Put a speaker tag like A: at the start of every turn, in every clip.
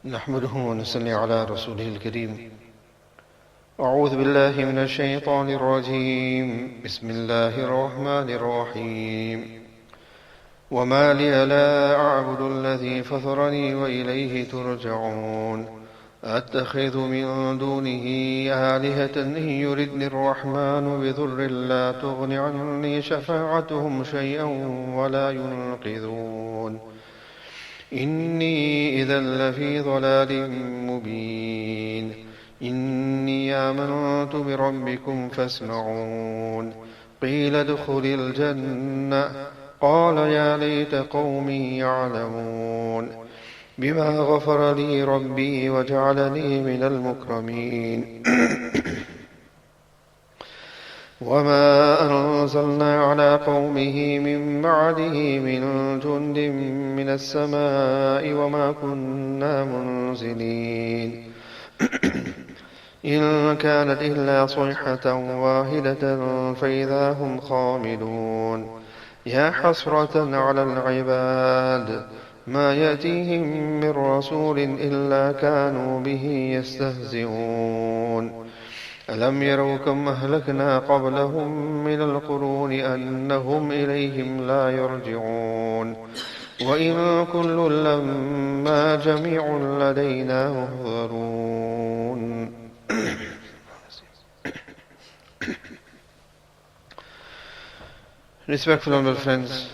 A: نحمده ونصلي على رسوله الكريم. أعوذ بالله من الشيطان الرجيم. بسم الله الرحمن الرحيم. وما لي لا أعبد الذي فطرني وإليه ترجعون. أتخذ من دونه آلهة إن يردني الرحمن بضر لا تغن عني شفاعتهم شيئا ولا ينقذون. إني إذا لفي ضلال مبين. إني آمنت بربكم فاسمعون. قيل ادخل الجنة قال يا ليت قومي يعلمون. بما غفر لي ربي وجعلني من المكرمين. وما أنزلنا على قومه من بعده من جند من السماء وما كنا منزلين. إن كانت إلا صيحة واحدة فإذا هم خامدون. يا حسرة على العباد ما يأتيهم من رسول إلا كانوا به يستهزئون. ألم يروا كم أهلكنا قبلهم من القرون أنهم إليهم لا يرجعون. وإن كل لما جميع لدينا محضرون. Respectful honorable friends,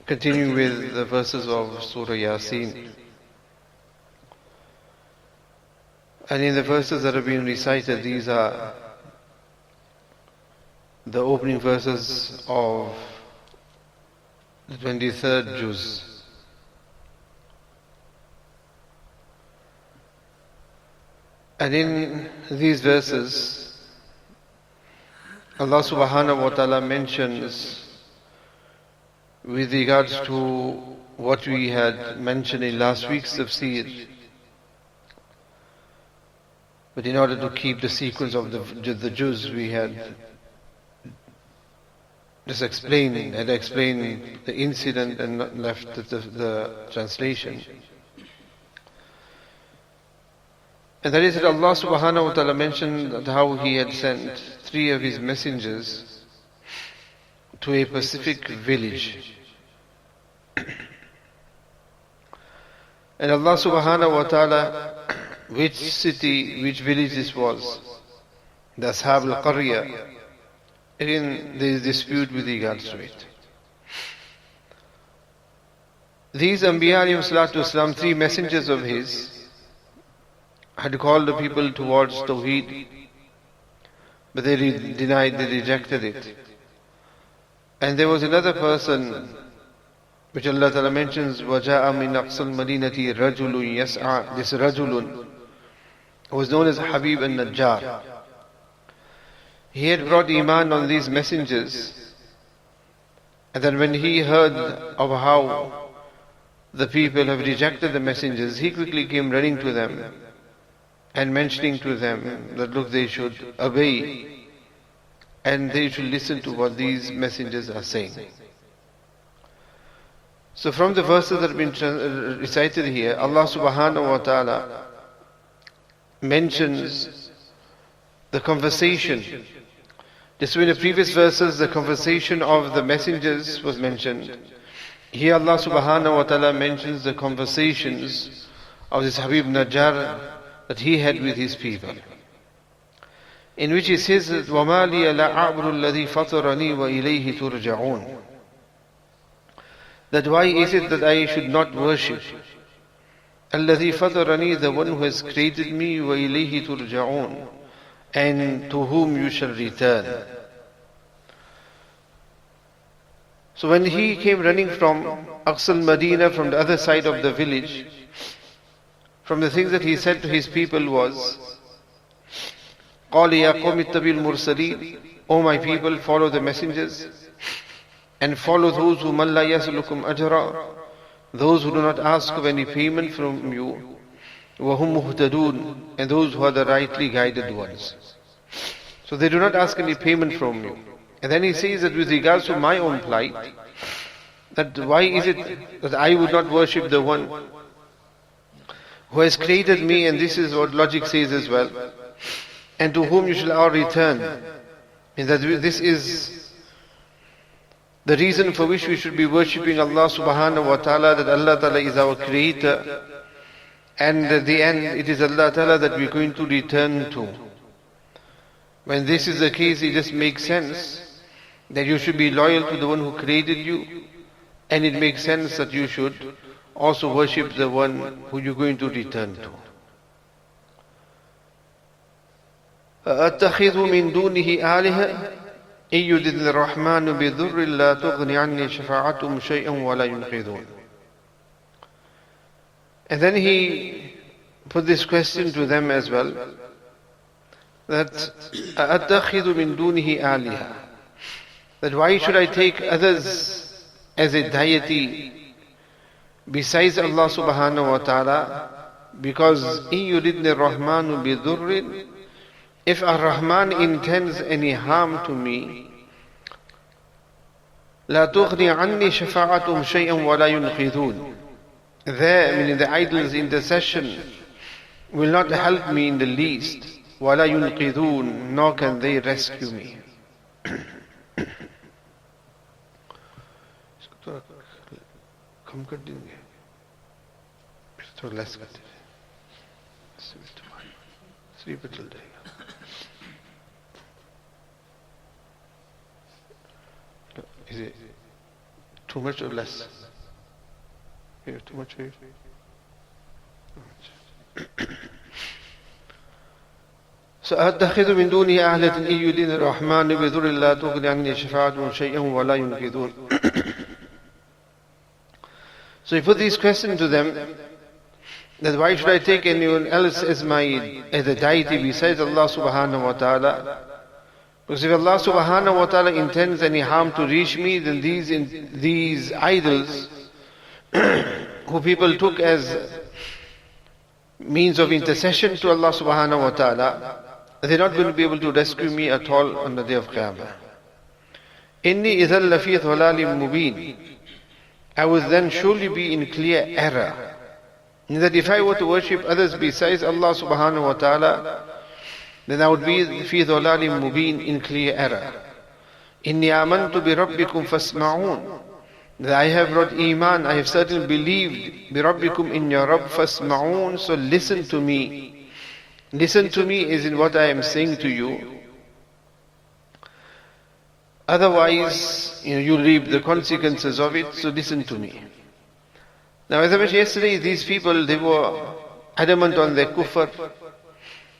A: continuing with the verses of Surah Yaseen, and in the verses that have been recited, these are the opening verses of the 23rd Juz. And in these verses, Allah subhanahu wa ta'ala mentions, with regards to what we had mentioned in last week's tafseer, but in order to keep the sequence of the juz, we had just explained the incident and not left the translation. And that is that Allah subhanahu wa ta'ala mentioned how He had sent 3 of His messengers to a specific village. And Allah subhanahu wa ta'ala, which city, which village this was, the Ashab al-Qarya, again there is dispute with regards to it. These Anbiya alayhi salatu wasalam, 3 messengers of His, had called the people towards Tawheed, but they denied, they rejected it. And there was another person which Allah Ta'ala mentions, وَجَاءَ مِنْ أَقْصَى الْمَدِينَةِ رَجُلٌ يَسْعَى. This Rajulun was known as Habib al-Najjar. He had brought Iman on these messengers, and then when he heard of how the people have rejected the messengers, he quickly came running to them and mentioning to them that look, they should obey and they should listen to what these messengers are saying. So from the verses that have been recited here, Allah subhanahu wa ta'ala mentions the conversation. Just in the previous verses, the conversation of the messengers was mentioned. Here Allah subhanahu wa ta'ala mentions the conversations of this Habib Najjar that he had with his people, in which he says, وَمَا لِيَ لَا أَعْبُدُ الَّذِي فَطَرَنِي وَإِلَيْهِ تُرْجَعُونَ. That why is it that I should not worship الَّذِي فَطَرَنِي, the one who has created me, وَإِلَيْهِ تُرْجَعُونَ, and to whom you shall return. So when he came running from Aqsa al-Madinah, from the other side of the village, from the things that he said to his people was, قَالِ يَا قَوْمِ اتَّبِعُوا الْمُرْسَلِينَ. O my people, follow the messengers, and follow those who مَنْ لَا يَسْأَلُكُمْ أَجْرًا, those who do not ask of any payment from you, وَهُمْ مُهْتَدُونَ, and those who are the rightly guided ones. So they do not ask any payment from you. And then he says that with regards to my own plight, that why is it that I would not worship the one who has created me, and this is what logic says as well, and to whom you shall all return. And that this is the reason for which we should be worshipping Allah subhanahu wa ta'ala, that Allah ta'ala is our creator, and at the end it is Allah ta'ala that we're going to return to. When this is the case, it just makes sense that you should be loyal to the one who created you, and it makes sense that you should also worship the one who you're going to return to. أَتَّخِذُ مِن دُونِهِ آلِهَةً إِن يُرِدْنِ الرَّحْمَنُ بِضُرٍّ لَا تُغْنِ عَنِّي شَفَاعَتُهُمْ شَيْئًا وَلَا يُنْقِذُونَ. And then he put this question to them as well, that أَتَّخِذُ مِن دُونِهِ آلِهَةً, that why should I take others as a deity besides Allah subhanahu wa ta'ala? Because إِن يُرِدْنِ الرَّحْمَنُ بِضُرٍّ, if Ar-Rahman intends any harm to me, لا تغني عني شفاعتهم شيئا ولا ينقذون. There, meaning the idol's intercession, will not help me in the least. ولا ينقذون, nor can they rescue me. कम कर देंगे, थोड़ा less कर देंगे, sleep पे चल जाएगा. Is it too much or less? Here, too much here? سأتخذ من دونه آلهة إن يريدن الرحمن بضر لا تغني عني شفاعتهم شيئا ولا ينقذون. So he put this question to them, that why should I take anyone else as a deity besides Allah subhanahu wa ta'ala? Because if Allah subhanahu wa ta'ala intends any harm to reach me, then these idols who people took as means of intercession to Allah subhanahu wa ta'ala, they're not going to be able to rescue me at all on the day of Qiyamah. Inni idhal lafi dhalalim mubin, I would then surely be in clear error. In that if I were to worship others besides Allah subhanahu wa ta'ala, then I would be fi dhalalim mubin, in clear error. Inni amantu bi rabbikum fasma'un, that I have brought iman, I have certainly believed bi rabbikum, in your Rabb, fasma'un, so listen to me. Listen to me is in what I am saying to you. Otherwise, you'll reap the consequences of it, so listen to me. Now, as I mentioned yesterday, these people, they were adamant on their kufr.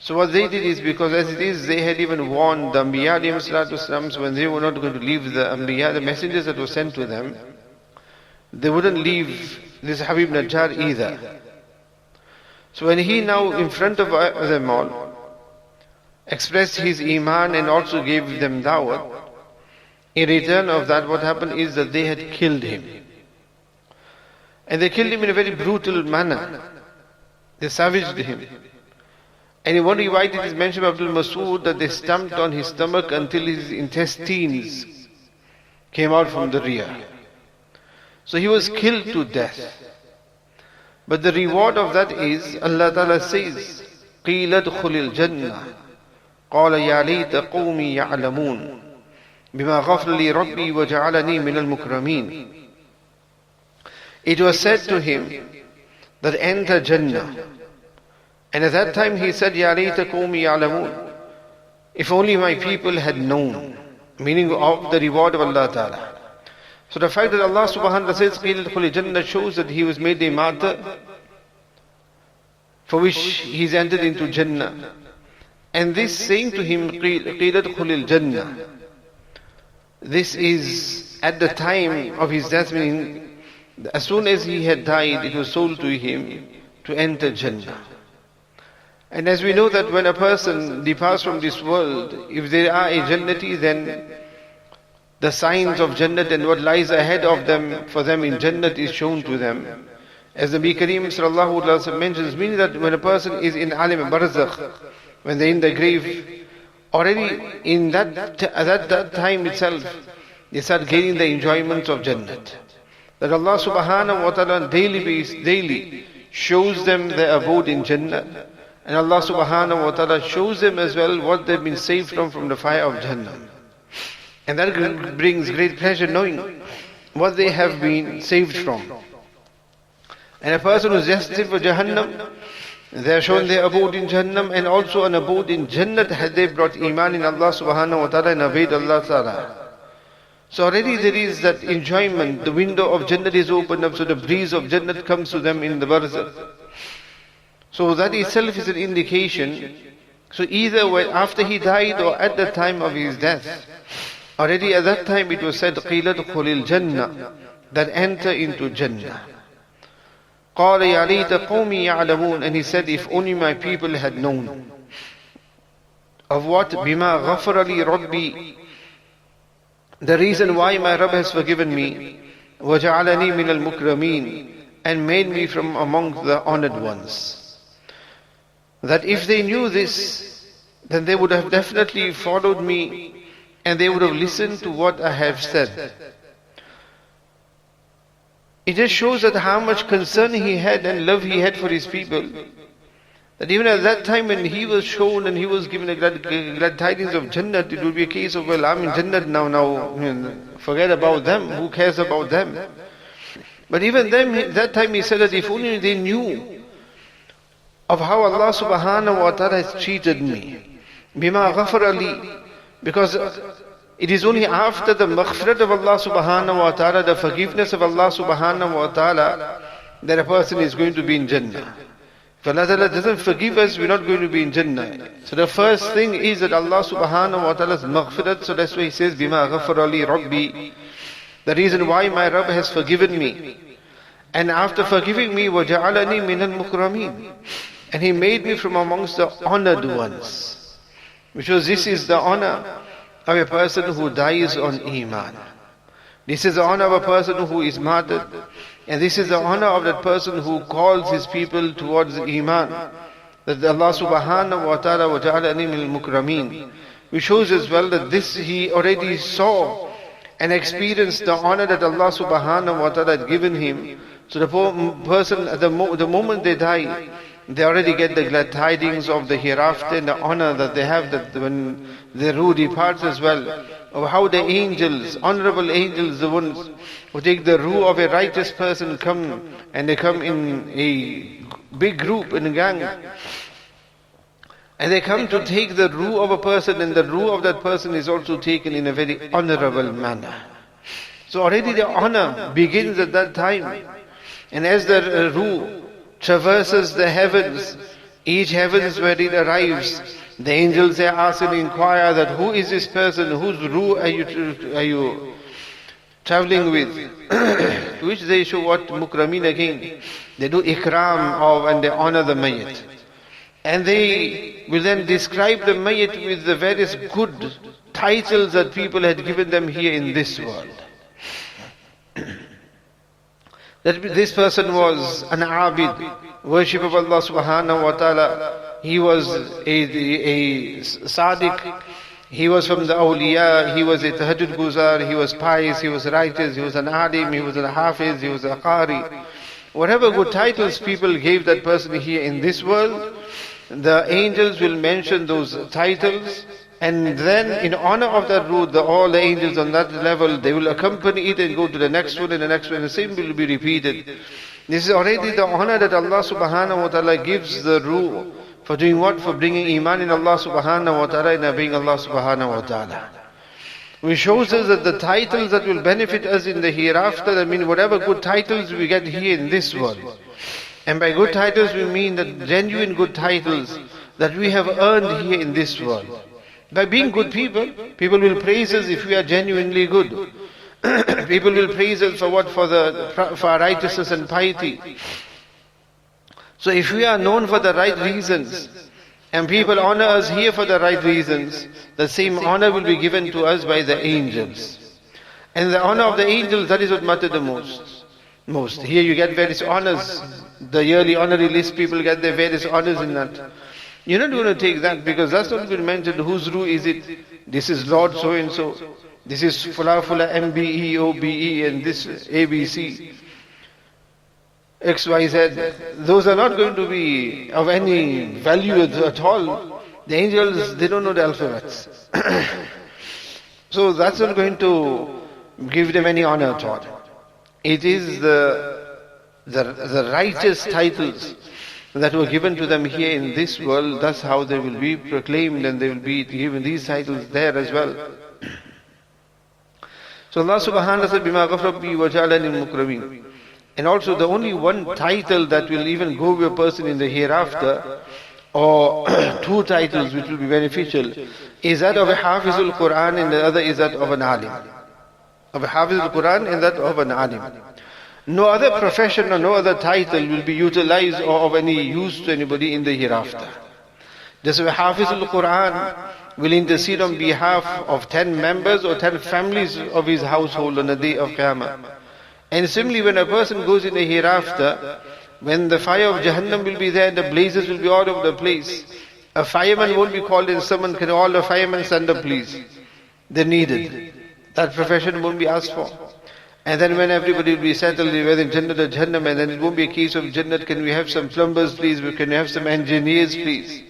A: So what they did is, because as it is, they had even warned the Anbiya alayhim salatu wasalams, when they were not going to leave the Anbiya, the messengers that were sent to them, they wouldn't leave this Habib Najjar either. So when he now, in front of them all, expressed his iman and also gave them dawah, in return of that, what happened is that they had killed him. And they killed him in a very brutal manner. They savaged him. And in one riwayat it is mentioned by Abdul Masood that they stamped on his stomach until his intestines came out from the rear. So he was killed to death. But the reward of that is, Allah Ta'ala says, قِيلَ ادْخُلِ الْجَنَّةِ قَالَ يَا لَيْتَ قَوْمِي يَعْلَمُونَ بِمَا غَفْرَ لِي رَبِّي وَجَعَلَنِي مِنَ الْمُكْرَمِينَ. It was said to him that enter Jannah. And at that time he said, Ya layta qawmi ya'lamun, if only my people had known, meaning of the reward of Allah Ta'ala. So the fact that Allah subhanahu wa ta'ala says, Qeel adkhuli Jannah, shows that he was made a martyr, for which he's entered into Jannah. And this saying to him, Qeel adkhuli Jannah, this is at the time of his death, meaning as soon as he had died, it was told to him to enter Jannah. And as we know that when a person departs from this world, if they are a Jannati, then the signs of Jannat and what lies ahead of them, for them in Jannat, is shown to them. As the Nabi Kareem sallallahu alaihi wasallam mentions, meaning that when a person is in alim barzakh, when they're in the grave, already in that time itself, they start gaining the enjoyments of Jannat. that Allah subhanahu wa ta'ala on daily shows them their abode in Jannah. And Allah subhanahu wa ta'ala shows them as well what they've been saved from the fire of Jannah. And that brings great pleasure knowing what they have been saved from. And a person who is destined for Jahannam, they are shown their abode in Jahannam and also an abode in Jannat had they brought Iman in Allah subhanahu wa ta'ala and obeyed Allah ta'ala. So already there is that enjoyment, the window of Jannat is opened up, so the breeze of Jannat comes to them in the barzakh. So that itself is an indication. So either after he died or at the time of his death, already at that time it was said, قِيلَ دُخُلِ الْجَنَّةِ, that enter into Jannah. قَالَ يَا لَيْتَ قَوْمِي يَعْلَمُونَ, and he said, if only my people had known. Of what? بِمَا غَفَرَ لِي رَبِّي, the reason why my Rabb has forgiven me, وَجَعَلَنِي مِنَ الْمُكْرَمِينَ, and made me from among the honored ones. That if they knew this, then they would have definitely followed me and they would have listened to what I have said. It just shows that how much concern he had and love he had for his people. That even at that time when he was shown and he was given a glad tidings of Jannat, it would be a case of, well, I'm in Jannat now, forget about them, who cares about them? But even then, that time he said that if only they knew of how Allah subhanahu wa ta'ala has treated me. Bima ghafara li. Because it is only after the maghfirat of Allah subhanahu wa ta'ala, the forgiveness of Allah subhanahu wa ta'ala, that a person is going to be in Jannah. If Allah ta'ala doesn't forgive us, we're not going to be in Jannah. So the first thing is that Allah subhanahu wa ta'ala's maghfirat, so that's why he says, Bima ghafara li rabbi. The reason why my Rabb has forgiven me. And after forgiving me, وَجَعَلَنِي مِنَ الْمُكْرَمِينَ, and he made me from amongst the honored ones. Because this is the honor of a person who dies on Iman. This is the honor of a person who is martyred. And this is the honor of that person who calls his people towards Iman. That Allah subhanahu wa ta'ala وَجَعَلَنِي مِنَ الْمُكْرَمِينَ, which shows as well that this he already saw and experienced the honor that Allah subhanahu wa ta'ala had given him. So the person, at the moment they die, they already get the glad tidings of the hereafter and the honor that they have, that when the ruh departs as well, of how the angels, honorable angels, the ones who take the ruh of a righteous person come, and they come in a big group, in a gang, and they come to take the ruh of a person, and the ruh of that person is also taken in a very honorable manner. So already the honor begins at that time. And as the ruh traverses the heavens, each heavens where it arrives, the angels they ask and inquire that who is this person, whose ruh are you traveling with? To which they show what Mukrameen again. They do ikram of and they honor the mayyit. And they will then describe the mayyit with the various good titles that people had given them here in this world. That this person was an abid, worship of Allah subhanahu wa ta'ala. He was a sadiq. He was from the awliya. He was a tahajjud guzar. He was pious. He was righteous. He was an alim. He was a hafiz. He was a qari. Whatever good titles people gave that person here in this world, the angels will mention those titles. And then in honor of that root, all the angels on that level, they will accompany it and go to the next one and the next one, and the same will be repeated. This is already the honor that Allah subhanahu wa ta'ala gives the ruh. For doing what? For bringing iman in Allah subhanahu wa ta'ala and obeying Allah subhanahu wa ta'ala. Which shows us that the titles that will benefit us in the hereafter, I mean whatever good titles we get here in this world. And by good titles we mean that genuine good titles that we have earned here in this world. By being good people, people will praise us if we are genuinely good. People will praise us for what? For our righteousness and piety. So if we are known for the right reasons, and people honor us here for the right reasons, the same honor will be given to us by the angels. And the honor of the angels, that is what matters the most. Here you get various honors. The yearly honorary list, people get their various honors in that. You're not going to take that because that's not going to mention whose ruh is it. This is Lord so and so. This is Fula Fula MBE, OBE, and this ABC, XYZ. Those are not going to be of any value at all. The angels, they don't know the alphabets. So that's not going to give them any honor at all. It is the righteous titles that were given to them here in this world. That's how they will be proclaimed, and they will be given these titles there as well. So Allah subhanahu wa ta'ala said, Bima ghafra bi wa ja'alani mukrameen. And also the only one title that will even go with a person in the hereafter, or two titles which will be beneficial, is that of a Hafizul Qur'an, and the other is that of an alim. Of a Hafizul Qur'an and that of an alim. No other profession or no other title will be utilized or of any use to anybody in the hereafter. Just as a Hafizul Qur'an will intercede on behalf of 10 members or 10 families of his household on the day of Qiyamah. And similarly, when a person goes in the hereafter, when the fire of Jahannam will be there, the blazes will be all over the place, a fireman won't be called in. Someone can, all the firemen stand up please. They're needed. That profession won't be asked for. And then when everybody will be settled, whether in Jannat or Jahannam, and then it won't be a case of Jannat, can we have some plumbers please, can we have some engineers please?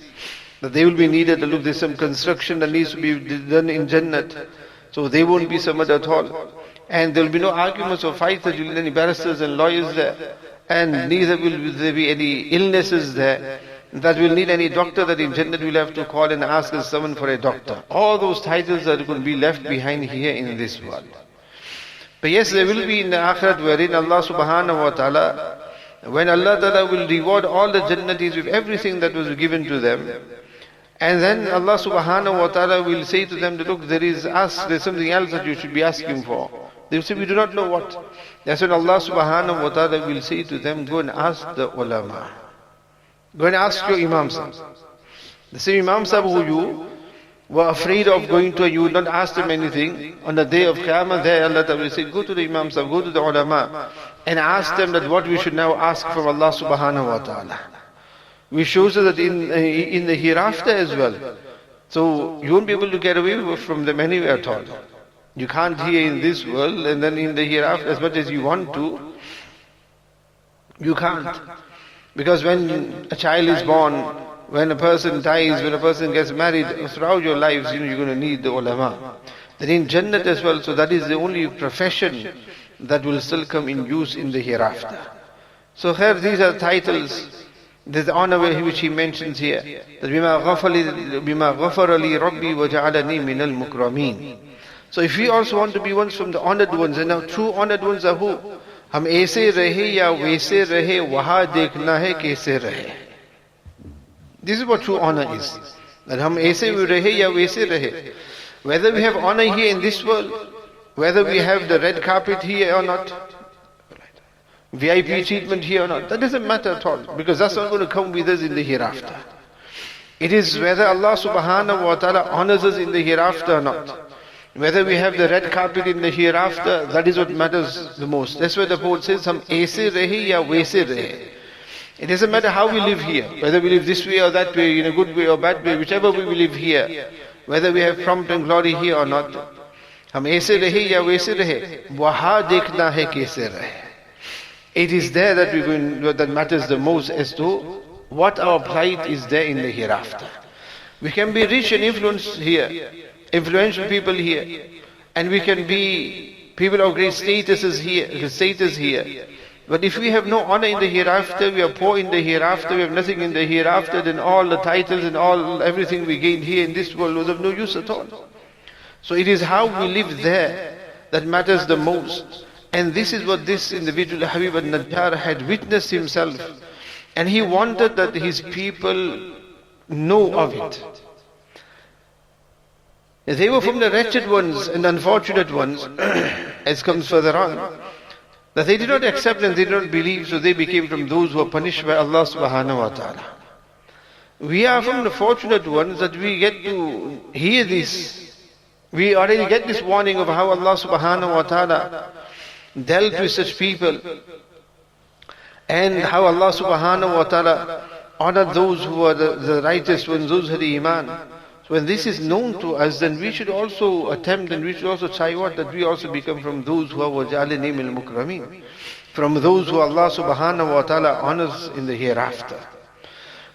A: That they will be needed. Look, there's some construction that needs to be done in Jannat. So they won't be summoned at all. And there will be no arguments or fights, there will be any barristers and lawyers there. And neither will there be any illnesses there that will need any doctor, that in Jannat will have to call and ask and summon for a doctor. All those titles are going to be left behind here in this world. But yes, there will be in the Akhirat wherein Allah subhanahu wa ta'ala, when Allah ta'ala will reward all the Jannatis with everything that was given to them. And then Allah subhanahu wa ta'ala will say to them, look, there's something else that you should be asking for. They will say, we do not know what. That's when Allah subhanahu wa ta'ala will say to them, go and ask the ulama. Go and ask your Imam Sahib. The same Imam Sahib who you were afraid of going to, you would not ask them anything. On the day of Qiyamah, there Allah ta'ala will say, go to the Imam Sahib, go to the ulama, and ask them that what we should now ask from Allah subhanahu wa ta'ala. We shows that in the hereafter as well. So you won't be able to get away from them anywhere at all. You can't hear in this world, and then in the hereafter, as much as you want to, you can't. Because when a child is born, when a person dies, when a person gets married, throughout your lives, you're going to need the ulama. Then in Jannat as well, so that is the only profession that will still come in use in the hereafter. So here, these are titles. There's the honor which he mentions here. That بِمَا غَفَرَ لِي رَبِّي وَجَعَلَنِي مِنَ الْمُكْرَمِينَ. So if we also want to be ones from the honored ones, and now true honored ones are who? Hum aise rahe ya waise rahe, waha dekhna hai kaise rahe. This is what true honor is. That hum aise rahe ya waise rahe. Whether we have honor here in this world, whether we have the red carpet here or not, VIP treatment here or not, that doesn't matter at all, because that's not going to come with us in the hereafter. It is whether Allah subhanahu wa ta'ala honors us in the hereafter or not. Whether we have the red carpet in the hereafter, that is what matters the most. That's why the poet says, hum aise rahe ya waise rahe. It doesn't matter how we live here, whether we live this way or that way, in a good way or bad way, whichever way we live here, whether we have prompt and glory here or not. Hum aise rahe ya waise rahe, waha dekhna hai kaise rahe. It is there that matters the most as to what our plight is there in the hereafter. We can be rich and influenced here, influential people here, and we can be people of great status here. But if we have no honor in the hereafter, we are poor in the hereafter, we have nothing in the hereafter, then all the titles and everything we gained here in this world was of no use at all. So it is how we live there that matters the most. And this is what this individual Habib al-Najjar had witnessed himself. And he wanted that his people know of it. They were from the wretched ones and unfortunate ones, as comes further on, that they did not accept and they did not believe, so they became from those who were punished by Allah subhanahu wa ta'ala. We are from the fortunate ones that we get to hear this. We already get this warning of how Allah subhanahu wa ta'ala dealt with such people, and how Allah subhanahu wa ta'ala honored those who were the righteous ones, those who had the iman. So when this is known to us, then we should also attempt and we should also try what? That we also become from those who are وَجَعَلِنِي مِنَ الْمُكْرَمِينَ, from those who Allah subhanahu wa ta'ala honors in the hereafter.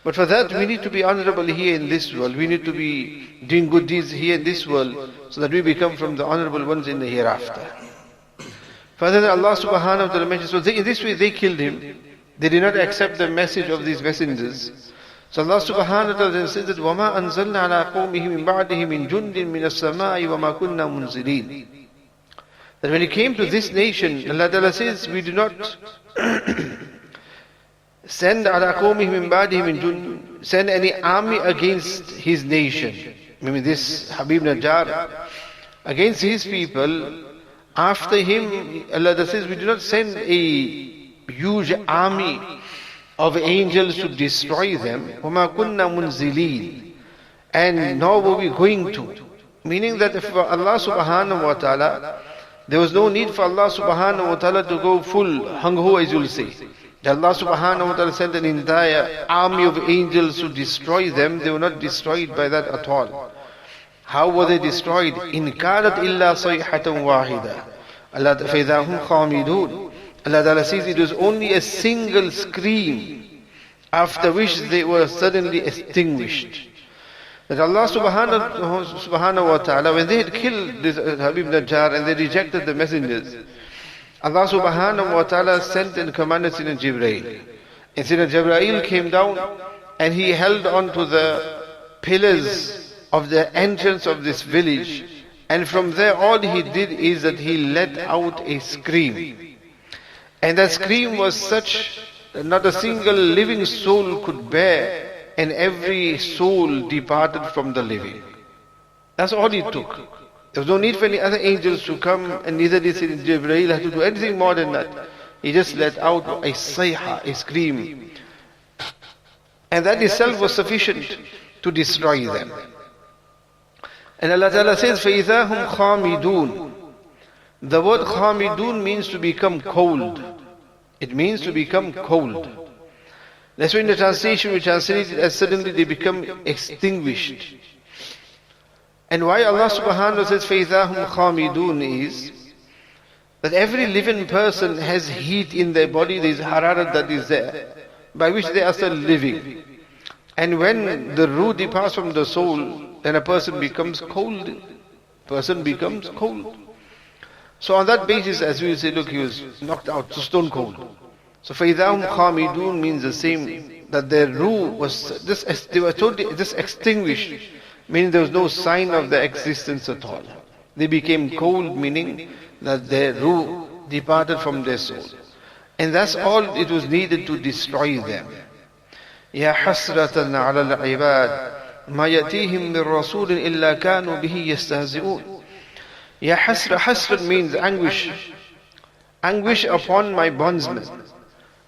A: But for that we need to be honorable here in this world. We need to be doing good deeds here in this world so that we become from the honorable ones in the hereafter. Further, Allah subhanahu wa ta'ala mentions, so in this way they killed him. They did not accept the message of these messengers. So Allah subhanahu wa ta'ala says that وَمَا أَنزَلْنَا عَلَىٰ قَوْمِهِ مِنْ بَعْدِهِ مِنْ جُنْدٍ مِنَ السَّمَاءِ وَمَا كُنَّا مُنزِلِينَ. That when it came to this nation, Allah ta'ala says, we do not send عَلَىٰ قَوْمِهِ مِنْ بَعْدِهِ مِنْ جُنْدٍ, send any army against his nation. Maybe this Habib Najjar, against his people. After him, Allah ta'ala says, we do not send a huge army of angels to destroy them. وَمَا كُنَّا مُنزِلِينَ. And nor were we going to. Meaning that for Allah subhanahu wa ta'ala, there was no need for Allah subhanahu wa ta'ala to go full hung-ho, as you'll say. That Allah subhanahu wa ta'ala sent an entire army of angels to destroy them. They were not destroyed by that at all. How were they destroyed? إِنْ كَانَتْ إِلَّا صَيْحَةً وَاحِدًا. Allah فَإِذَا هُمْ خَامِدُونَ. Allah Ta'ala says it was only a single scream, after which they were suddenly extinguished. That Allah subhanahu wa ta'ala, when they had killed this Habib Najjar and they rejected the messengers, Allah subhanahu wa ta'ala sent and commanded Sayyidina Jibreel. And Sayyidina Jibreel came down and he held on to the pillars of the entrance of this village. And from there all he did is that he let out a scream. And that scream was such that not a single living soul could bear, and every soul departed from the living. That's all it took. There was no need for any other angels to come, and neither did Jibreel have to do anything more than that. He just let out a sayha, a scream. And that itself was sufficient to destroy them. And Allah Ta'ala says, فَإِذَا هُمْ خَامِدُونَ. The word khamidun means to become cold. It means to become cold. That's why in the translation we translate it as suddenly they become extinguished. And why Allah subhanahu wa ta'ala says فَإِذَا هُمْ خَامِدُونَ is that every living person has heat in their body. There is hararat that is there, by which they are still living. And when the ruh departs from the soul, then a person becomes cold. Person becomes cold. So on that basis, as we say, look, he was knocked out, so stone cold. So فَإِذَا هُمْ خَامِدُونَ means the same, that their ruh was they were totally just extinguished, meaning there was no sign of their existence at all. They became cold, meaning that their ruh departed from their soul. And that's all it was needed to destroy them. يَا حَسْرَةً عَلَى الْعِبَادِ مَا يَأْتِيهِمْ مِنْ رَسُولٍ إِلَّا كَانُوا بِهِ يَسْتَهْزِئُونَ. Ya hasra, hasrat means anguish. Anguish upon my bondsmen.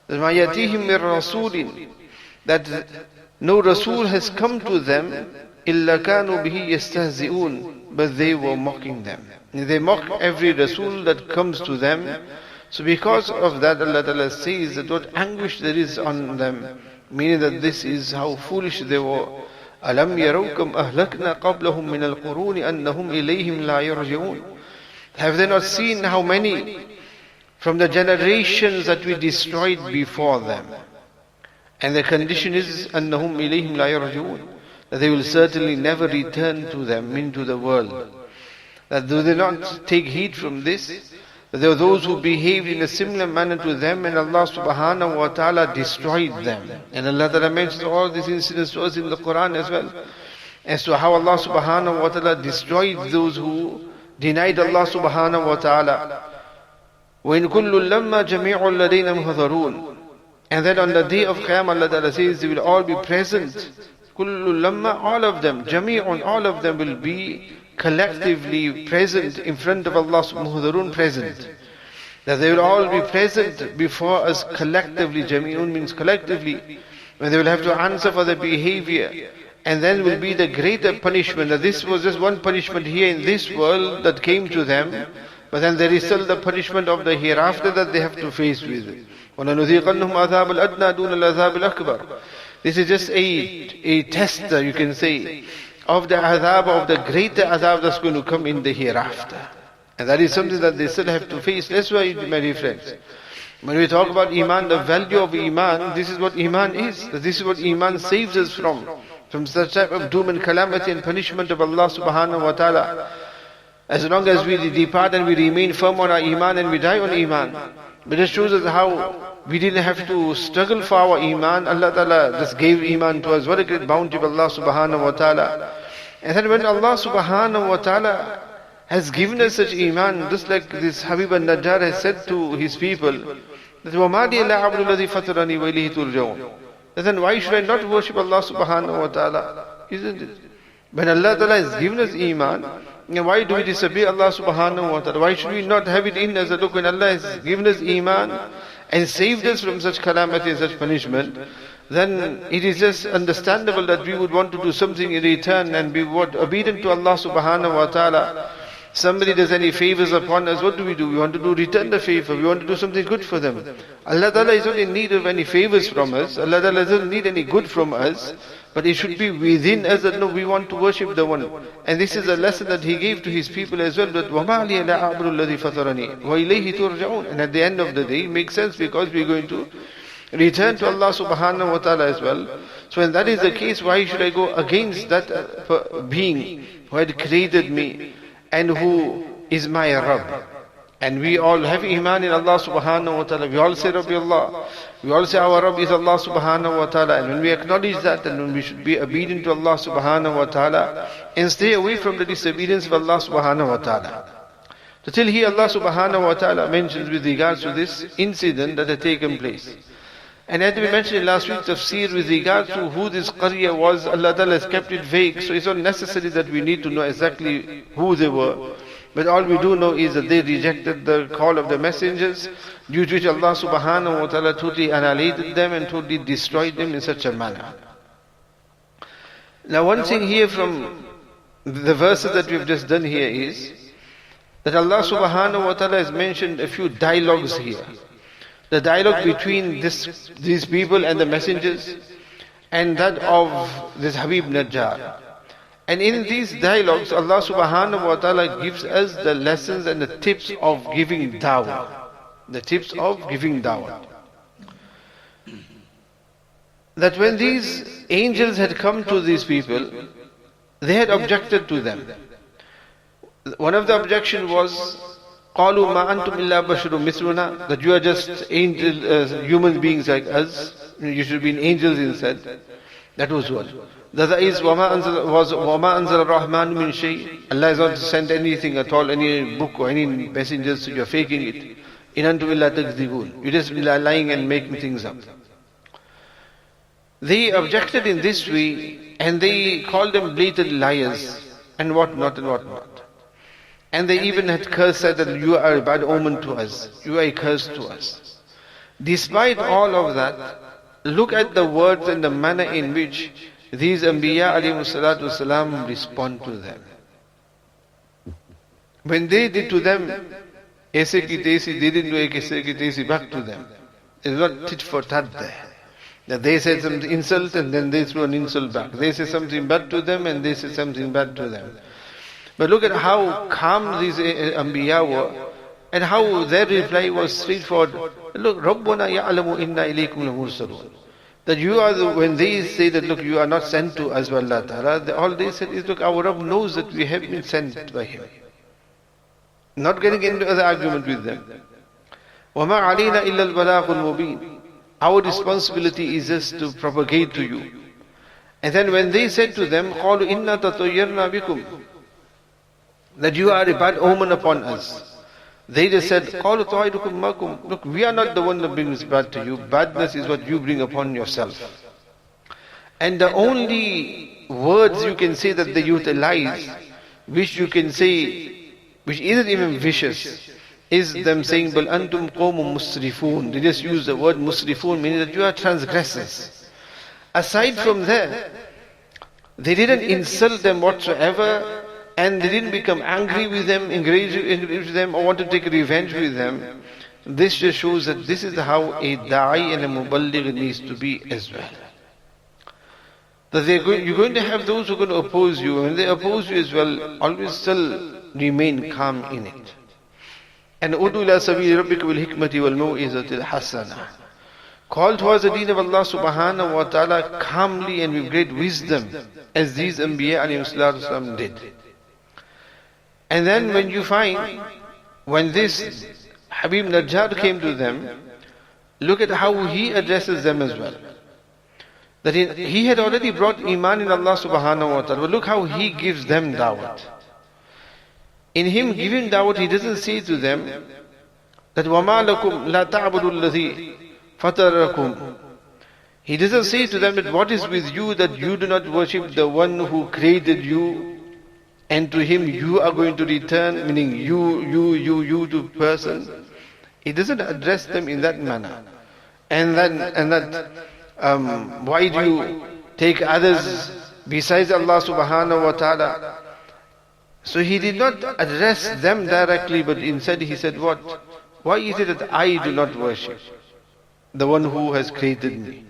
A: That ma yatihim mir rasulin, that no Rasul has come to them, illa kanu bihi yastahzi'un, but they were mocking them. They mock every Rasul that comes to them. So because of that, Allah Ta'ala says that what anguish there is on them, meaning that this is how foolish they were. أَلَمْ يَرَوْكَمْ أَهْلَكْنَا قَبْلَهُمْ مِنَ الْقُرُونِ أَنَّهُمْ إِلَيْهِمْ لَا يَرْجِعُونَ. Have they not seen how many from the generations that we destroyed before them? And the condition is أَنَّهُمْ إِلَيْهِمْ لَا يَرْجِعُونَ, that they will certainly never return to them, into the world. That do they not take heed from this? That there were those who behaved in a similar manner to them, and Allah subhanahu wa ta'ala destroyed them. And Allah Ta'ala mentions all these incidents to us in the Qur'an as well, as to how Allah subhanahu wa ta'ala destroyed those who denied Allah subhanahu wa ta'ala. وَإِن كُلُّ لَمَّا جَمِيعٌ لَدَيْنَا مُحْضَرُونَ. And then on the day of Qiyamah, Allah Ta'ala says they will all be present. كُلُّ لَمَّا, all of them, جَمِيعٌ, all of them will be collectively present in front of Allah muhdarun, present. That they will all be present before us collectively. Jami'un means collectively, when they will have to answer for their behavior. And then will be the greater punishment. That this was just one punishment here in this world that came to them, but then there is still the punishment of the hereafter that they have to face with. وَلَنُذِيقَنَّهُمْ عَذَابَ الْأَدْنَى دُونَ الْعَذَابِ الْأَكْبَرِ. This is just a tester, you can say. of the azab, of the greater azab that's going to come in the hereafter. And that is something that they still have to face. That's why, my dear friends, when we talk about Iman, the value of Iman, this is what Iman is. This is what Iman saves us from such type of doom and calamity and punishment of Allah subhanahu wa ta'ala. As long as we depart and we remain firm on our Iman and we die on Iman. But it shows us how we didn't have to struggle for our Iman. Allah ta'ala just gave Iman to us. What a great bounty of Allah subhanahu wa ta'ala. And then when Allah subhanahu wa ta'ala has given us such Iman, just like this Habib al-Najjar has said to his people, that وَمَا لِيَ لَا عَبْدُ الَّذِي فَطَرَنِي وَإِلَيْهِ تُرْجَعُونَ. Then why should I not worship Allah subhanahu wa ta'ala? Isn't it? When Allah ta'ala has given us Iman, why do we disobey Allah subhanahu wa ta'ala? Why should we not have it in us? Look, when Allah has given us Iman and saved us from such calamity and such punishment, then it is just understandable that we would want to do something in return and be obedient to Allah subhanahu wa ta'ala. Somebody does any favors upon us, what do? We want to return the favor. We want to do something good for them. Allah Ta'ala is not in need of any favors from us. Allah Ta'ala doesn't need any good from us. But it should be within us that no, we want to worship the one. And this is a lesson that he gave to his people as well. That وَمَا لِيَ لَا أَعْبُدُ الَّذِي فَطَرَنِي وَإِلَيْهِ تُرْجَعُونَ. And at the end of the day, it makes sense because we're going to return to Allah subhanahu wa ta'ala as well. So when that is the case, why should I go against that being who had created me and who is my Rabb? And we all have Iman in Allah subhanahu wa ta'ala. We all say Rabbi Allah. We all say our Rabb is Allah subhanahu wa ta'ala. And when we acknowledge that, then we should be obedient to Allah subhanahu wa ta'ala and stay away from the disobedience of Allah subhanahu wa ta'ala. So till here Allah subhanahu wa ta'ala mentions with regards to this incident that had taken place. And as we mentioned in last week's tafsir, with regard to who this Qarya was, Allah Ta'ala has kept it vague. So it's not necessary that we need to know exactly who they were. But all we do know is that they rejected the call of the messengers, due to which Allah subhanahu wa ta'ala totally annihilated them and totally destroyed them in such a manner. Now one thing here from the verses that we've just done here is that Allah subhanahu wa ta'ala has mentioned a few dialogues here. The dialogue between these people and the messengers, and that of this Habib Najjar. And in these dialogues, Allah subhanahu wa ta'ala gives us the lessons and the tips of giving dawah. The tips of giving dawah. That when these angels had come to these people, they had objected to them. One of the objections was, قالوا ما أنتم إلا بشر مثلنا, that you are just human beings like us. You should be angels instead. That was one. The other is وما أنزل الرحمن من شيء. Allah has not sent anything at all, any book or any messengers, so you are faking it. إن أنتم إلا تكذبون. You just lying and making things up. They objected in this way, and they called them blatant liars and whatnot and whatnot. And they even had cursed, said that you are a bad omen to us. You are a curse to us. Despite all of that, look at the words and the manner in which these Anbiya alayhi salatu wasalam respond to them. When they did to them, aise ki tesi, they didn't do aise ki tesi back to them. It's not tit for tat there. That they said some insult and then they threw an insult back. They said something bad to them and they said something bad to them. But look at how calm these Anbiya were and how their reply was straightforward. Look, Rabbuna ya'alamu inna ilaykum lamursalun. That you are when they say that, look, you are not sent to us by Allah Ta'ala, all they said is, look, our Rabb knows that we have been sent by Him. Not getting into other argument with them. وَمَا عَلَيْنَا إِلَّا الْبَلَاغُ الْمُبِينَ. Our responsibility is just to propagate to you. And then when they said to them, قَالُوا إِنَّا تَطَيَّرْنَا بِكُمْ, that you are a bad omen upon us. They just said, قَالُوا طَائِرُكُمْ مَاكُمْ. Look, we are not the one that brings bad to you. Badness is what you bring upon yourself. And the only words you can say that they utilize, which you can say, which isn't even vicious, is them saying, بَلْ أَنْتُمْ قَوْمٌ مُسْرِفُونَ. They just use the word musrifun, meaning that you are transgressors. Aside from that, they didn't insult them whatsoever, and they didn't become angry with them, engage with them, or want to take revenge with them. This just shows that this is how a da'i and a muballigh needs to be as well. that you're going to have those who are going to oppose you. And when they oppose you as well, always still remain calm in it. And udu ila sabili rabbika bil hikmati wal mau'izati al hasana. Call towards the deen of Allah subhanahu wa ta'ala calmly and with great wisdom, as these Anbiya alayhi salatu wasalam did. And then when you find, when this Habib Najjar came to them, look at how he addresses them as well. That he had already brought Iman in Allah subhanahu wa ta'ala, but look how he gives them da'wat. In him giving da'wat, he doesn't say to them that وَمَا لَكُمْ لَا تَعْبُدُوا الَّذِي فَطَرَكُمْ. He doesn't say to them that what is with you that you do not worship the one who created you, and to him you are going to return, meaning you to person. He doesn't address them in that manner. And that why do you take others besides Allah subhanahu wa ta'ala? So he did not address them directly, but instead he said, what? Why is it that I do not worship the one who has created me?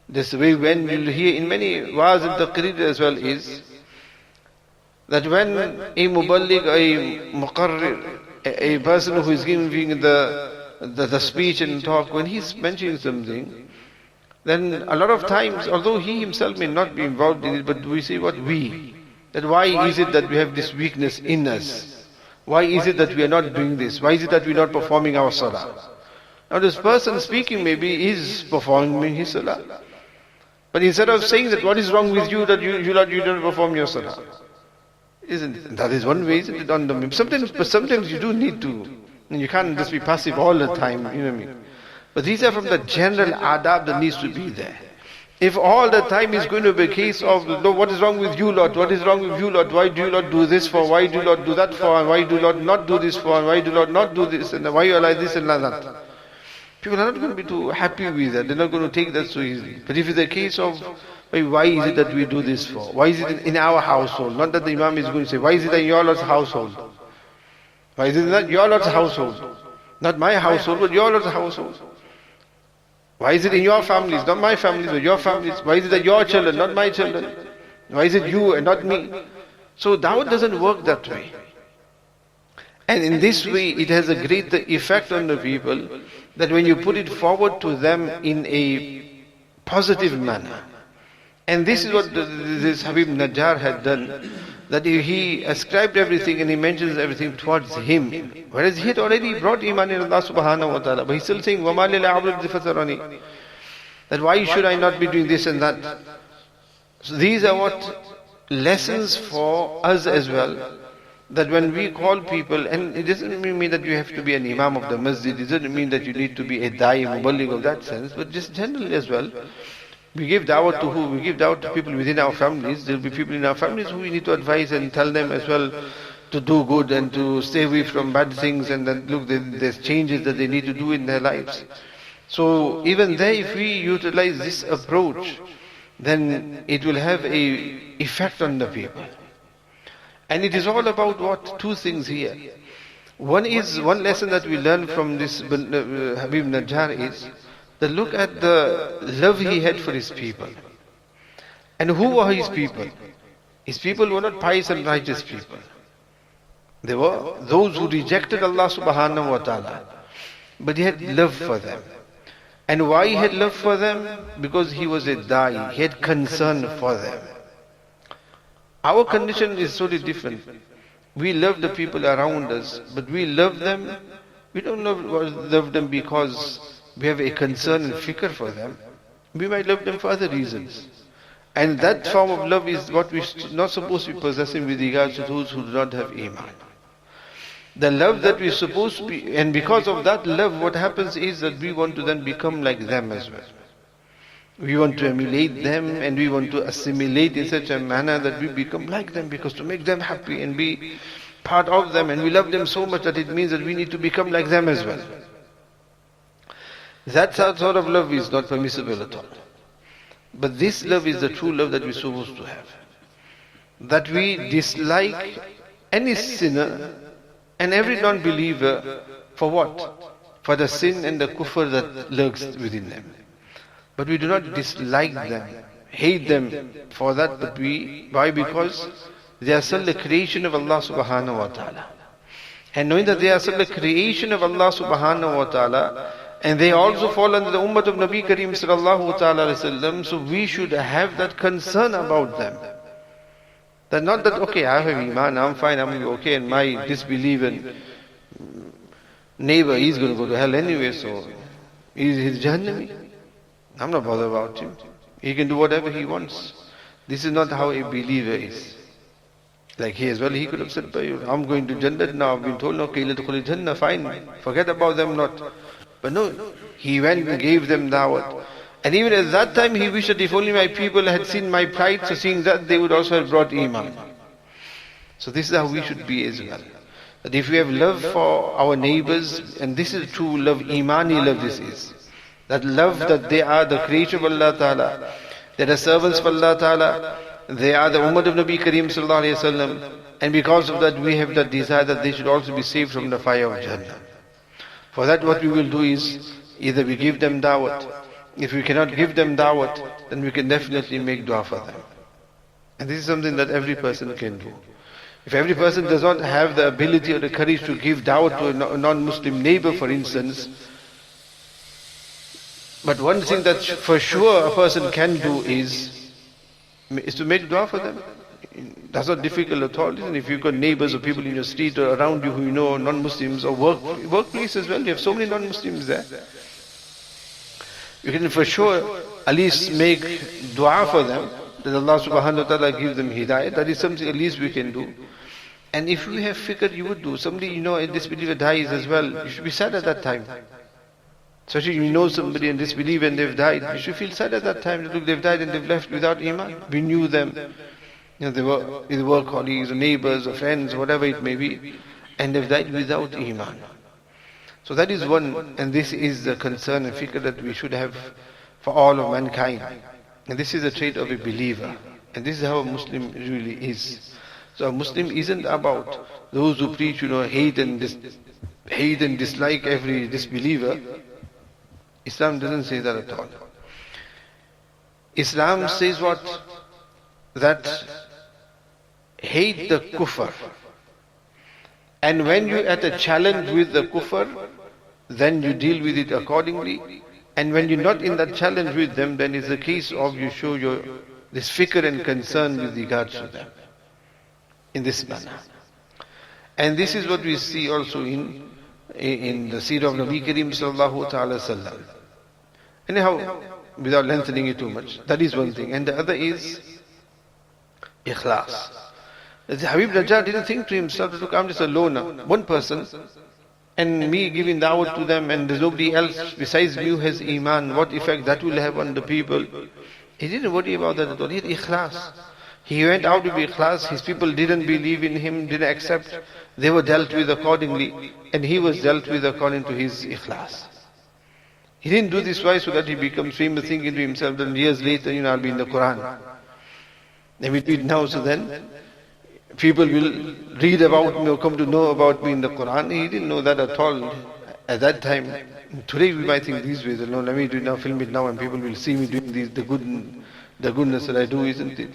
A: This way, when you'll hear in many wa'az and taqreer as well, is that when a muballigh, a muqarrir, a person who is giving the speech and talk, when he's mentioning something, then a lot of times, although he himself may not be involved in it, but we say that why is it that we have this weakness in us? Why is it that we are not doing this? Why is it that we are not performing our salah? Now this person speaking maybe is performing his salah. But instead of saying that what is wrong with you that you don't perform your salah, isn't it? That is one way, isn't it? On the sometimes you do need to. And you can't just be passive all the time, you know what I mean? But these are from the general adab that needs to be there. If all the time is going to be a case of, no, what is wrong with you lot? What is wrong with you lot? Why do you not do this for? Why do you not do that for? And why do you not do this for? And why do you not do this? And why you are like this and like that? People are not going to be too happy with that. They're not going to take that so easily. But if it's a case of, why is it that we do this for? Why is it in our household? Not that the Imam is going to say, why is it in your lot's household? Why is it not your lot's household? Not my household, but your lot's household. Why is it in your families, not my families, but your families? Why is it that your children, not my children? Why is it you and not me? So dawah doesn't work that way. And in this way, it has a great effect on the people, that when you put it forward to them in a positive manner. And this is what this Habib Najjar had done, that he ascribed everything and he mentions everything towards him. Whereas he had already brought Iman in Allah subhanahu wa ta'ala. But he's still saying, وَمَا لِلَعَبْدِ فَتَرَانِي, that why should I not be doing this and that? So these are what lessons for us as well. That when we call people, and it doesn't mean that you have to be an imam of the masjid, it doesn't mean that you need to be a da'i, muballigh of that sense, but just generally as well. We give da'wah to who? We give da'wah to people within our families. There will be people in our families who we need to advise and tell them as well to do good and to stay away from bad things, and then look, there's changes that they need to do in their lives. So even there, if we utilize this approach, then it will have a effect on the people. And it is all about what? Two things here. One lesson that we learn from this Habib Najjar is, that look at the love he had for his people. And who were his people? His people were not pious and righteous people. They were those who rejected Allah subhanahu wa ta'ala. But he had love for them. And why he had love for them? Because he was a da'i. He had concern for them. Our condition is totally different. We love the people around us, but we love them. We don't love them because we have a concern and fikr for them. We might love them for other reasons. And that form of love is what we're not supposed to be possessing with regards to those who do not have Iman. The love that we're supposed to be, and because of that love, what happens is that we want to then become like them as well. We want to emulate them, and we want to assimilate in such a manner that we become like them, because to make them happy and be part of them, and we love them so much that it means that we need to become like them as well. That sort of love is not permissible at all. But this love is the true love that we're supposed to have. That we dislike any sinner and every non-believer for what? For the sin and the kufr that lurks within them. But we do not dislike them hate them for that, but why? Because they are still the creation of Allah subhanahu wa ta'ala. And knowing that they are still the creation of Allah subhanahu wa ta'ala, and they also fall under the ummah of Nabi Kareem sallallahu ta'ala wasallam, so we should have that concern about them. That not that, okay, I have iman, I'm fine, I'm okay, and my disbelieving neighbor, he's going to go to hell anyway, so he's Jahannami. I'm not bothered about him. He can do whatever he wants. This is not how a believer is. Like he as well, he could have said, I'm going to Jannah now, I've been told, okay, let's call Jannah, fine, forget about them not. But no, he went and gave them da'wat. And even at that time he wished that if only my people had seen my pride, so seeing that they would also have brought iman. So this is how we should be as well. That if we have love for our neighbors, and this is true love, imani love this is. That love that they are the creation of Allah Ta'ala, they are servants of Allah Ta'ala, they are the ummah of Nabi Kareem sallallahu alayhi wa sallam, and because of that we have that desire that they should also be saved from the fire of Jannah. For that what we will do is, either we give them da'wat. If we cannot give them da'wat, then we can definitely make dua for them. And this is something that every person can do. If every person does not have the ability or the courage to give da'wat to a non-Muslim neighbor, for instance, but one thing that for sure a person can do is to make dua for them. That's not difficult at all. Listen, if you've got neighbors or people in your street or around you who you know, non-Muslims, or workplace as well, you have so many non-Muslims there. You can for sure at least make dua for them, that Allah subhanahu wa ta'ala gives them hidayah. That is something at least we can do. And if you have fikr, you would do. Somebody, you know, a disbeliever dies as well, you should be sad at that time. Especially you know somebody and disbelieve and they've died, you should feel sad at that time. Look, they've died and they've left without iman. We knew them. You know, they were either work colleagues or neighbors or friends, whatever it may be, and they've died without iman. So that is one, and this is the concern and fikr that we should have for all of mankind. And this is a trait of a believer. And this is how a Muslim really is. So a Muslim isn't about those who preach, you know, hate and dislike every disbeliever. Islam doesn't say that at all. Islam says what? That hate the kufr. And when you at a challenge with the kufr, then you deal with it accordingly. And when you're not in that challenge with them, then it's a case of you show this fikr and concern with regards to them. In this manner. And this is what we see also in the seerah of Nabi Kareem sallallahu ta'ala sallam. Anyhow, without lengthening it too much, that is one thing. And the other is ikhlas. Habib Najjar didn't think to himself, look, I'm just a loner, one person, and me giving da'wat to them, and there's nobody else besides me who has iman, what effect that will have on the people. He didn't worry about that at all. He had ikhlas. He went out with ikhlas, his people didn't believe in him, didn't accept, they were dealt with accordingly, and he was dealt with according to his ikhlas. He didn't do this why so that he becomes famous, thinking to himself that years later, you know, I'll be in the Qur'an. And we do it now, so then people will read about me or come to know about me in the Qur'an. He didn't know that at all at that time. Today we might think these ways, no, let me do it now, film it now, and people will see me doing the goodness that I do, isn't it?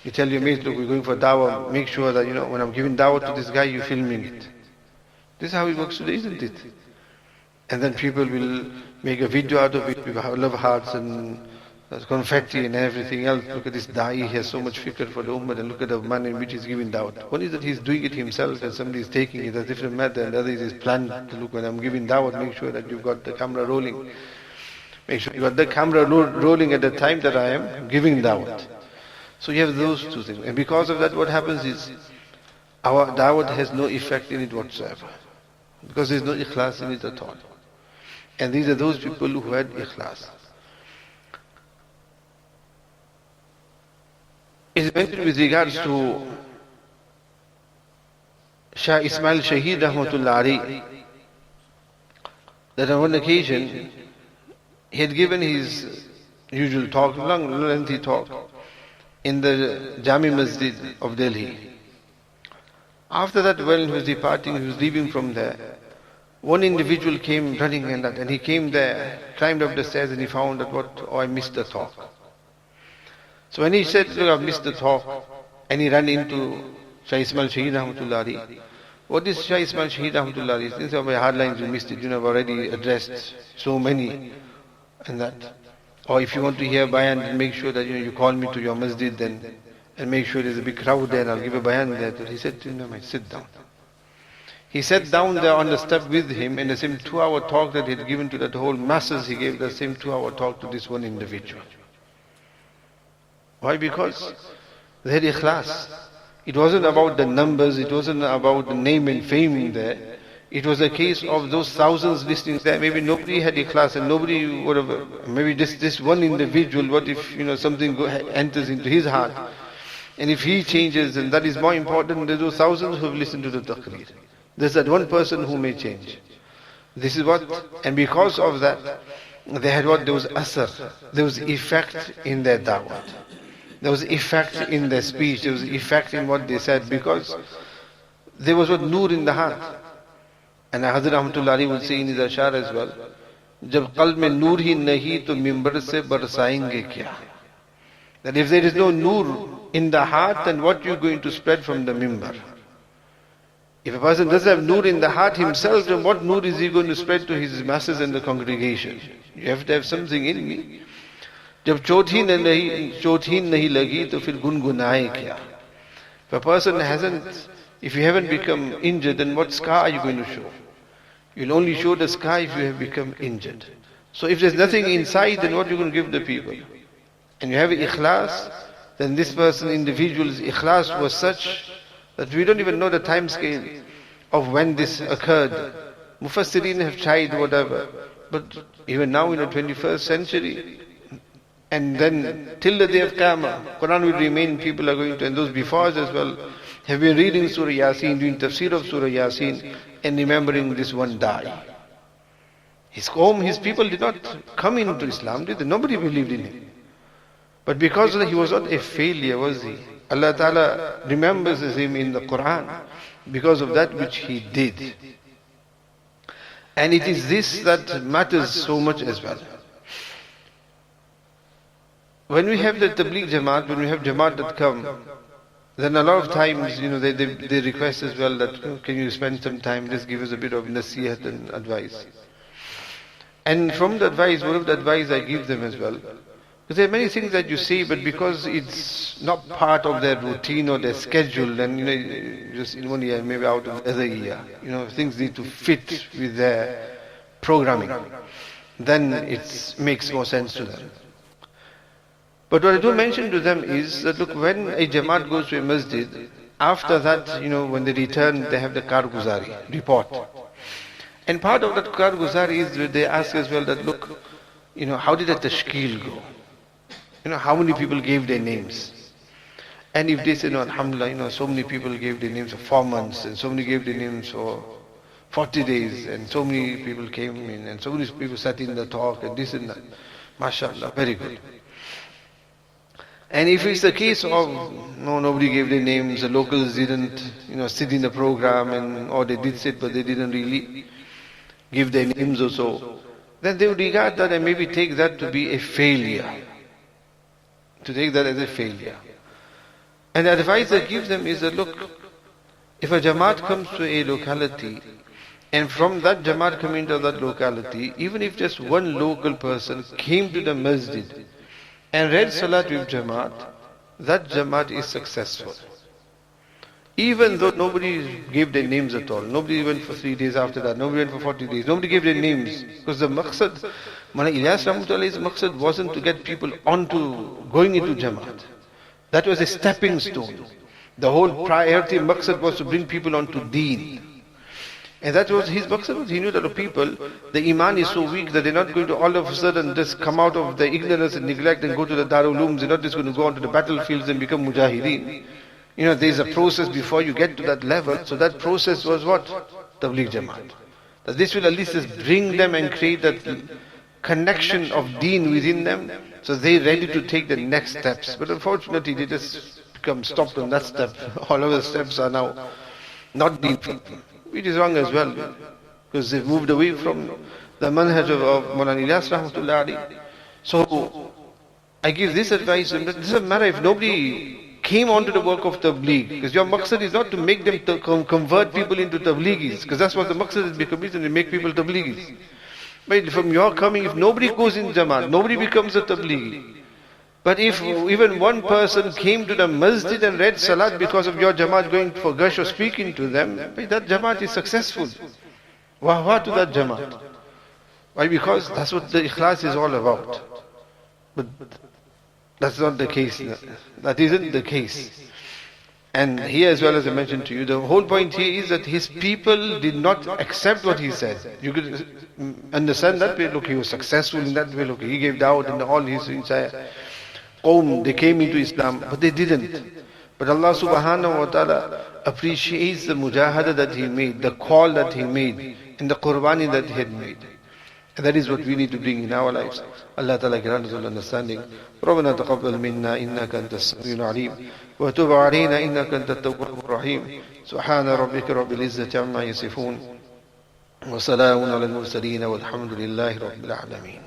A: You tell your mates, look, we're going for dawah, make sure that, you know, when I'm giving dawah to this guy, you're filming it. This is how it works today, isn't it? And then people will make a video out of it with love hearts and confetti and everything else. Look at this da'i, he has so much fikr for the ummah, and look at the manner in which he's giving dawah. One is that he's doing it himself and somebody is taking it, that's a different matter, and the other is his plan to look, when I'm giving dawah, make sure that you've got the camera rolling. Make sure you've got the camera rolling at the time that I am giving dawah. So you have those two things. And because of that, what happens is, our dawah has no effect in it whatsoever. Because there is no ikhlas in it at all. And these are those people who had ikhlas. It is mentioned with regards to Shah Ismail Shaheed Rahmatullah Alayhi, that on one occasion, he had given his usual talk, long, lengthy talk, in the Jami Masjid of Delhi. After that, when he was departing, he was leaving from there, one individual came running and he came there, climbed up the stairs, and he found that I missed the talk. So when he said, look, I've missed the talk, and he ran into Shah Ismail Shaheed Rahmatullahi. What is Shah Ismail Shaheed Rahmatullahi? These are my hard lines, you missed it. You know, I've already addressed so many, and that. Or if you want to hear bayan, then make sure that you call me to your masjid then, and make sure there's a big crowd there, and I'll give a bayan there. So he said to him, sit down. He sat down there on the step with him, and the same 2-hour talk that he had given to that whole masses, he gave the same 2-hour talk to this one individual. Why? Because they had ikhlas. It wasn't about the numbers, it wasn't about the name and fame there. It was a case of those thousands listening there. Maybe nobody had ikhlas and nobody would have, maybe this one individual, what if something enters into his heart. And if he changes, then that is more important than those thousands who have listened to the taqreer. There's that one person who may change. This is what, and because of that, they had what? There was asar, there was effect in their da'wah. There was effect in their speech, there was effect in what they said, because there was what nur in the heart. And Hazrat Rahmatullahi would say in his ashar as well, "Jab qalb mein nur hi nahi to mimbar se barsayenge kya?" That if there is no nur in the heart, then what you are going to spread from the mimbar? If a person doesn't have nur in the heart himself, then what nur is he going to spread to his masses and the congregation? You have to have something in me. Jab chothin nahi lagi, to fir gungunaye kya? If a person if you haven't become injured, then what scar are you going to show? You'll only show the scar if you have become injured. So if there's nothing inside, then what are you going to give the people? And you have ikhlas, then this person, individual's ikhlas was such that we don't even know the time scale of when this occurred. Mufassirin have tried whatever, but even now in the 21st century, and then till the day of Qiyamah, Quran will remain, people are going to, and those before us as well, have been reading Surah Yaseen, doing tafsir of Surah Yaseen, and remembering this one da'i. His qawm, his people did not come into Islam, did they? Nobody believed in him. But because of that, he was not a failure, was he? Allah Ta'ala remembers him in the Quran because of that which he did. And it is this that matters so much as well. When we have the Tabligh Jamaat, when we have Jamaat that come, then a lot of times, they request as well that, can you spend some time, just give us a bit of nasihat and advice. And from the advice, one of the advice I give them as well, because there are many things that you say, but because it's not part of their routine or their schedule, and just in 1 year, maybe out of the other year, things need to fit with their programming, then it makes more sense to them. But what I do mention to them is that, look, when a Jamaat goes to a masjid, after that, when they return, they have the karguzari, report. And part of that karguzari is that they ask as well that, look, how did the tashkil go? How many people gave their names? And if they say, no, alhamdulillah, so many people gave their names for 4 months, and so many gave their names for 40 days, and so many people came in, and so many people sat in the talk, and this and that. MashaAllah, very good. And if it's the case of, no, nobody gave their names, the locals didn't, sit in the program, or they did sit, but they didn't really give their names or so, then they would regard that and maybe take that to be a failure. To take that as a failure. And the advice I give them is that, look, if a Jamaat comes to a locality, and from that Jamaat coming to that locality, even if just one local person came to the masjid and read Salat with Jamaat, that Jamaat is successful. Even though nobody gave their names at all, nobody went for 3 days after that, nobody went for 40 days, nobody gave their names. Because the maqsad, Ilyas Rahmatullah's maqsad wasn't to get people going into Jamaat. That was a stepping stone. The whole priority maqsad was to bring people onto deen. And that was his maqsad. He knew that the people, the iman is so weak that they're not going to all of a sudden just come out of the ignorance and neglect and go to the Darul Ulooms. They're not just going to go onto the battlefields and become mujahideen. There's a process before you get to that level. So that process was what? Tabligh Jamaat. That this will at least just bring them and create that connection of deen within them, so they're ready to take the next steps. But unfortunately, they just become stopped on that step. All of the steps are now not deen, which is wrong as well, because they've moved away from the manhaj of Mawlana Ilyas Rahmatullah. So I give this advice, and it doesn't matter if nobody came onto the work of tabligh, because your maqsad is not to make them convert people into tablighis, because that's what the maqsad is, become, to make people tablighis. But from your coming, if nobody goes in Jamaat, nobody becomes a tablighi. But if even one person came to the masjid and read salat because of your Jamaat going for gush or speaking to them, that Jamaat is successful. Wah to that Jamaat. Why? Because that's what the ikhlas is all about. But that's not the case. That isn't the case. And here as well, as I mentioned to you, the whole point here is that his people did not accept what he said. You could understand that way. Look, he was successful in that way. Look, he gave da'wah in all his entire qawm. They came into Islam, but they didn't. But Allah subhanahu wa ta'ala appreciates the mujahada that he made, the call that he made, and the qurbani that he had made. And that is what we need to bring in our lives. Allah Ta'ala grant us all understanding. رَبَّنَا تَقَبَّلْ مِنَّا إِنَّكَ أَنْتَ السَّمِيعُ الْعَلِيمُ وَتُبْ عَلَيْنَا إِنَّكَ أَنْتَ التَّوَّابُ الرَّحِيمُ سُبْحَانَ رَبِّكَ رَبِّ الْعِزَّةِ عَمَّا يَصِفُونَ وَسَلَامٌ عَلَى الْمُرْسَلِينَ وَالْحَمْدُ لِلَّهِ رَبِّ الْعَالَمِينَ.